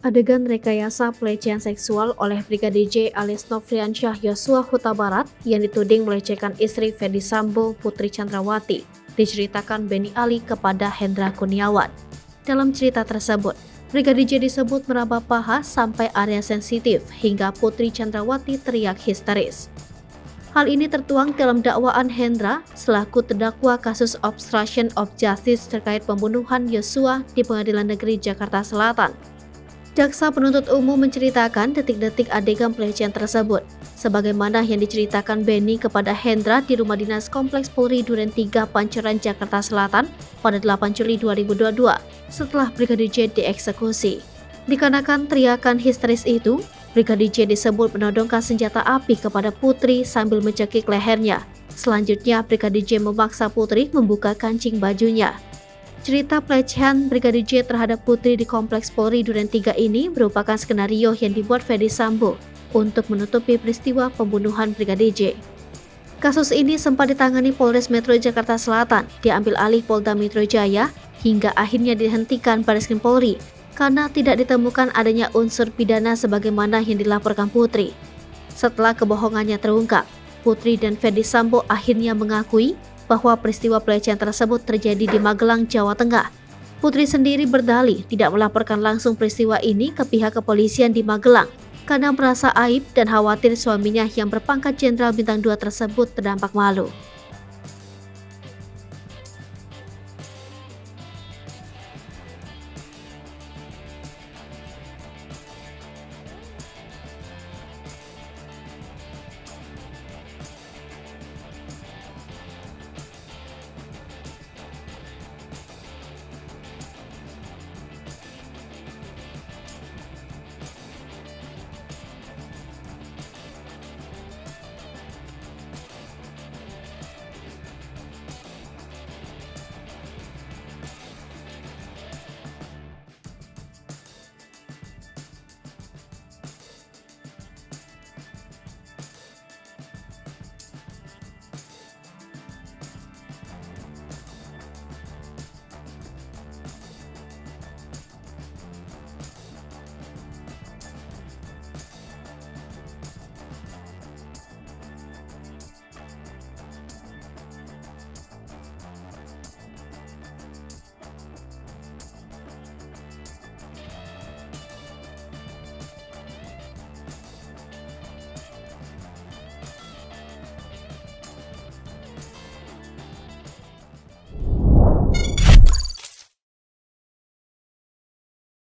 Adegan rekayasa pelecehan seksual oleh Brigadir J alias Nofriansyah Yosua Huta Barat yang dituding melecehkan istri Ferdy Sambo Putri Chandrawati diceritakan Benny Ali kepada Hendra Kurniawan. Dalam cerita tersebut, Brigadir J disebut meraba paha sampai area sensitif hingga Putri Chandrawati teriak histeris. Hal ini tertuang dalam dakwaan Hendra selaku terdakwa kasus obstruction of justice terkait pembunuhan Yosua di Pengadilan Negeri Jakarta Selatan. Jaksa penuntut umum menceritakan detik-detik adegan pelecehan tersebut, sebagaimana yang diceritakan Benny kepada Hendra di Rumah Dinas Kompleks Polri Duren 3 Pancoran Jakarta Selatan pada 8 Juli 2022 setelah Brigadir J dieksekusi. Dikarenakan teriakan histeris itu, Brigadir J disebut menodongkan senjata api kepada Putri sambil mencekik lehernya. Selanjutnya, Brigadir J memaksa Putri membuka kancing bajunya. Cerita pelecehan Brigadir J terhadap Putri di Kompleks Polri Duren 3 ini merupakan skenario yang dibuat Ferdy Sambo untuk menutupi peristiwa pembunuhan Brigadir J. Kasus ini sempat ditangani Polres Metro Jakarta Selatan, diambil alih Polda Metro Jaya, hingga akhirnya dihentikan Bareskrim Polri karena tidak ditemukan adanya unsur pidana sebagaimana yang dilaporkan Putri. Setelah kebohongannya terungkap, Putri dan Ferdy Sambo akhirnya mengakui bahwa peristiwa pelecehan tersebut terjadi di Magelang, Jawa Tengah. Putri sendiri berdalih tidak melaporkan langsung peristiwa ini ke pihak kepolisian di Magelang karena merasa aib dan khawatir suaminya yang berpangkat Jenderal Bintang 2 tersebut terdampak malu.